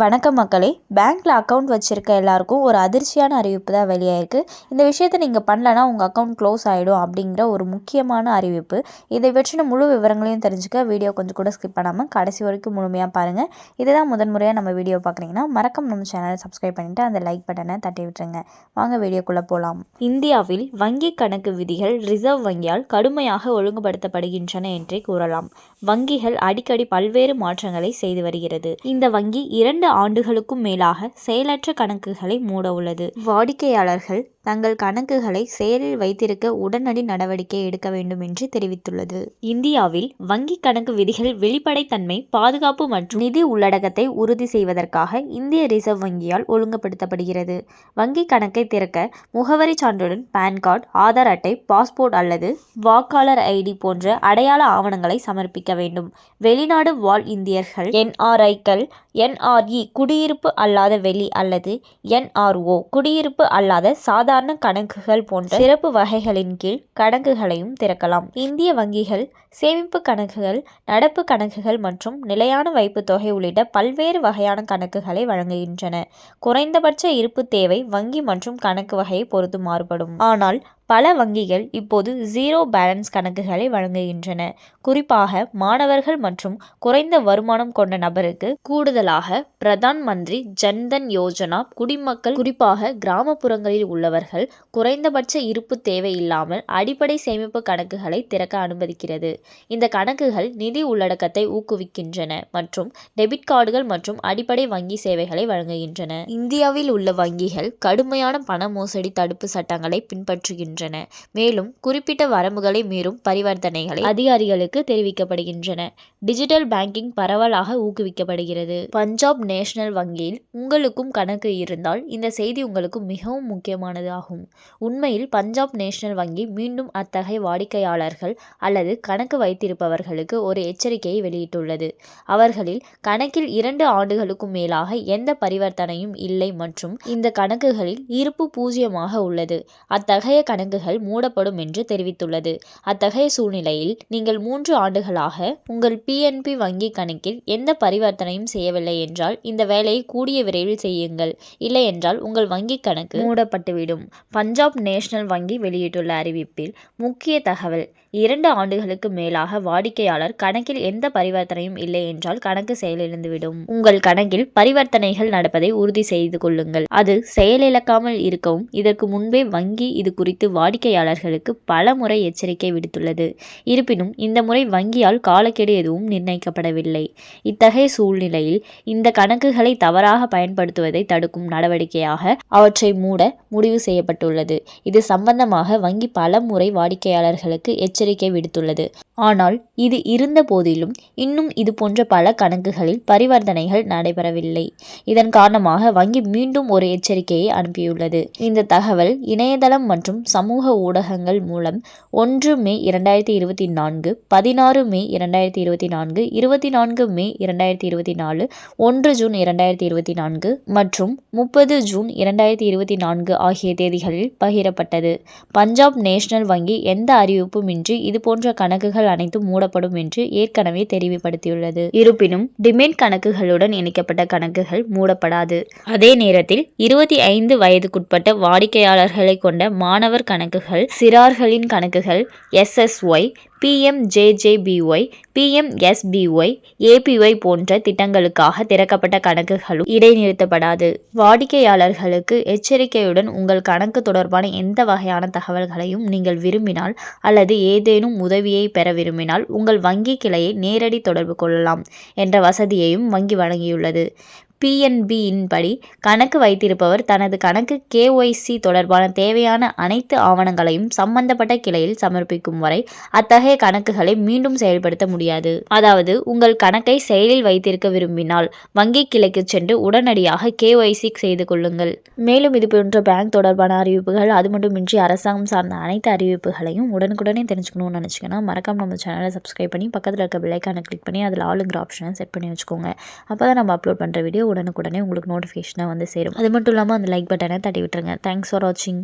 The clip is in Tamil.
வணக்கம் மக்களே. பேங்க்கில் அக்கௌண்ட் வச்சுருக்க எல்லாருக்கும் ஒரு அதிர்ச்சியான அறிவிப்பு தான் வெளியாயிருக்கு. இந்த விஷயத்தை நீங்கள் பண்ணலன்னா உங்கள் அக்கௌண்ட் க்ளோஸ் ஆகிடும் அப்படிங்கிற ஒரு முக்கியமான அறிவிப்பு. இதை பற்றின முழு விவரங்களையும் தெரிஞ்சுக்க வீடியோ கொஞ்சம் கூட ஸ்கிப் பண்ணாமல் கடைசி வரைக்கும் முழுமையாக பாருங்கள். இதுதான் முதன்முறையாக நம்ம வீடியோ பார்க்குறீங்கன்னா மறக்காம நம்ம சேனலை சப்ஸ்கிரைப் பண்ணிவிட்டு அந்த லைக் பட்டனை தட்டி விட்டுருங்க. வாங்க வீடியோக்குள்ளே போகலாம். இந்தியாவில் வங்கி கணக்கு விதிகள் ரிசர்வ் வங்கியால் கடுமையாக ஒழுங்குபடுத்தப்படுகின்றன என்றே கூறலாம். வங்கிகள் அடிக்கடி பல்வேறு மாற்றங்களை செய்து வருகிறது. இந்த வங்கி 2 ஆண்டுகளுக்கும் மேலாக செயலற்ற கணக்குகளை மூட உள்ளது. வாடிக்கையாளர்கள் தங்கள் கணக்குகளை செயலில் வைத்திருக்க உடனடி நடவடிக்கை எடுக்க வேண்டும் என்று தெரிவித்துள்ளது. இந்தியாவில் வங்கி கணக்கு விதிகள் வெளிப்படைத்தன்மை, பாதுகாப்பு மற்றும் நிதி உள்ளடக்கத்தை உறுதி செய்வதற்காக இந்திய ரிசர்வ் வங்கியால் ஒழுங்குபடுத்தப்படுகிறது. வங்கி கணக்கை திறக்க முகவரி சான்றுடன் பான் கார்டு, ஆதார் அட்டை, பாஸ்போர்ட் அல்லது வாக்காளர் ஐடி போன்ற அடையாள ஆவணங்களை சமர்ப்பிக்க வேண்டும். வெளிநாடு வாழ் இந்தியர்கள், NRIக்கள், NRE குடியிருப்பு அல்லாத வெளி அல்லது NRO குடியிருப்பு அல்லாத சாதாரண கணக்குகள் போன்ற சிறப்பு வகைகளின் கீழ் கணக்குகளையும் திறக்கலாம். இந்திய வங்கிகள் சேமிப்பு கணக்குகள், நடப்பு கணக்குகள் மற்றும் நிலையான வைப்பு தொகை உள்ளிட்ட பல்வேறு வகையான கணக்குகளை வழங்குகின்றன. குறைந்தபட்ச இருப்பு தேவை வங்கி மற்றும் கணக்கு வகையை பொறுத்து மாறுபடும். ஆனால் பல வங்கிகள் இப்போது ஜீரோ பேலன்ஸ் கணக்குகளை வழங்குகின்றன. குறிப்பாக மாணவர்கள் மற்றும் குறைந்த வருமானம் கொண்ட நபருக்கு கூடுதலாக பிரதான் மந்திரி ஜன்தன் யோஜனா குடிமக்கள், குறிப்பாக கிராமப்புறங்களில் உள்ளவர்கள் குறைந்தபட்ச இருப்பு தேவை இல்லாமல் அடிப்படை சேமிப்பு கணக்குகளை திறக்க அனுமதிக்கிறது. இந்த கணக்குகள் நிதி உள்ளடக்கத்தை ஊக்குவிக்கின்றன மற்றும் டெபிட் கார்டுகள் மற்றும் அடிப்படை வங்கி சேவைகளை வழங்குகின்றன. இந்தியாவில் உள்ள வங்கிகள் கடுமையான பண மோசடி தடுப்பு சட்டங்களை பின்பற்றுகின்றன. மேலும் குறிப்பிட்ட வரம்புகளை மீறும் பரிவர்த்தனைகளை அதிகாரிகளுக்கு தெரிவிக்கப்படுகின்றன. டிஜிட்டல் பேங்கிங் பரவலாக ஊக்குவிக்கப்படுகிறது. பஞ்சாப் நேஷனல் வங்கியில் உங்களுக்கும் கணக்கு இருந்தால் இந்த செய்தி உங்களுக்கு மிகவும் முக்கியமானது ஆகும். உண்மையில் பஞ்சாப் நேஷனல் வங்கி மீண்டும் அத்தகைய வாடிக்கையாளர்கள் அல்லது கணக்கு வைத்திருப்பவர்களுக்கு ஒரு எச்சரிக்கையை வெளியிட்டுள்ளது. அவர்களில் கணக்கில் 2 ஆண்டுகளுக்கும் மேலாக எந்த பரிவர்த்தனையும் இல்லை மற்றும் இந்த கணக்குகளில் இருப்பு 0 உள்ளது. அத்தகைய கணக்குகள் மூடப்படும் என்று தெரிவித்துள்ளது. அத்தகைய சூழ்நிலையில் நீங்கள் 3 ஆண்டுகளாக உங்கள் PNB வங்கி கணக்கில் எந்த பரிவர்த்தனையும் செய்யவில்லை என்றால் இந்த வேலையை கூடிய விரைவில் செய்யுங்கள். இல்லை என்றால் உங்கள் வங்கி கணக்கு மூடப்பட்டுவிடும். பஞ்சாப் நேஷனல் வங்கி வெளியிட்டுள்ள அறிவிப்பில் முக்கிய தகவல்: 2 ஆண்டுகளுக்கு மேலாக வாடிக்கையாளர் கணக்கில் எந்த பரிவர்த்தனையும் இல்லை என்றால் கணக்கு செயலிழந்துவிடும். உங்கள் கணக்கில் பரிவர்த்தனைகள் நடப்பதை உறுதி செய்து கொள்ளுங்கள். அது செயலிழக்காமல் இருக்கவும் இதற்கு முன்பே வங்கி இது குறித்து வாடிக்கையாளர்களுக்கு பல முறை எச்சரிக்கை விடுத்துள்ளது. இருப்பினும் இந்த முறை வங்கியால் காலக்கெடு எதுவும் நிர்ணயிக்கப்படவில்லை. இத்தகைய சூழ்நிலையில் இந்த கணக்குகளை தவறாக பயன்படுத்துவதை தடுக்கும் நடவடிக்கையாக அவற்றை மூட முடிவு செய்யப்பட்டுள்ளது. இது சம்பந்தமாக வங்கி பல முறை வாடிக்கையாளர்களுக்கு எச்சரிக்கை விடுத்துள்ளது. ஆனால் இது இருந்த போதிலும் இன்னும் இது போன்ற பல கணக்குகளில் பரிவர்த்தனைகள் நடைபெறவில்லை. இதன் காரணமாக வங்கி மீண்டும் ஒரு எச்சரிக்கையை அனுப்பியுள்ளது. இந்த தகவல் இணையதளம் மற்றும் சமூக ஊடகங்கள் மூலம் 1 மே 2024, 16 மே 2024, 24 மே 2024, 1 ஜூன் 2024 மற்றும் 30 ஜூன் 2024 ஆகிய தேதிகளில் பகிரப்பட்டது. பஞ்சாப் நேஷனல் வங்கி எந்த அறிவிப்பும் இன்றி இதுபோன்ற கணக்குகள் அனைத்தும் மூடப்படும் என்று ஏற்கனவே தெரிவிப்படுத்தியுள்ளது. இருப்பினும் டிமெண்ட் கணக்குகளுடன் இணைக்கப்பட்ட கணக்குகள் மூடப்படாது. அதே நேரத்தில் 25 வயதுக்குட்பட்ட வாடிக்கையாளர்களை கொண்ட மாணவர் கணக்குகள், சிறார்களின் கணக்குகள், SSY, PMJJBY, PMSBY, APY போன்ற திட்டங்களுக்காக திறக்கப்பட்ட கணக்குகளும் இடைநிறுத்தப்படாது. வாடிக்கையாளர்களுக்கு எச்சரிக்கையுடன்: உங்கள் கணக்கு தொடர்பான எந்த வகையான தகவல்களையும் நீங்கள் விரும்பினால் அல்லது ஏதேனும் உதவியை பெற விரும்பினால் உங்கள் வங்கி கிளையை நேரடி தொடர்பு கொள்ளலாம் என்ற வசதியையும் வங்கி வழங்கியுள்ளது. PNB படி கணக்கு வைத்திருப்பவர் தனது கணக்கு KYC தொடர்பான தேவையான அனைத்து ஆவணங்களையும் சம்பந்தப்பட்ட கிளையில் சமர்ப்பிக்கும் வரை அத்தகைய கணக்குகளை மீண்டும் செயல்படுத்த முடியாது. அதாவது உங்கள் கணக்கை செயலில் வைத்திருக்க விரும்பினால் வங்கி கிளைக்கு சென்று உடனடியாக KYC செய்து கொள்ளுங்கள். மேலும் இது போன்ற பேங்க் தொடர்பான அறிவிப்புகள், அது மட்டுமின்றி அரசாங்கம் சார்ந்த அனைத்து அறிவிப்புகளையும் உடனுக்குடனே தெரிஞ்சுக்கணும்னு நினச்சிங்கன்னா மறக்காம நம்ம சேனலை சப்ஸ்கிரைப் பண்ணி பக்கத்தில் இருக்க பெல் ஐகானை கிளிக் பண்ணி அதில் ஆளுங்கிற ஆப்ஷனை செட் பண்ணி வச்சுக்கோங்க. அப்போ தான் நம்ம அப்லோட் பண்ணுற வீடியோ உடனுக்குடனே உங்களுக்கு நோட்டிஃபிகேஷனாக வந்து சேரும். அது மட்டும் இல்லாமல் அந்த லைக் பட்டனை தட்டி விட்டுருங்க. தேங்க்ஸ் ஃபார் வாட்சிங்.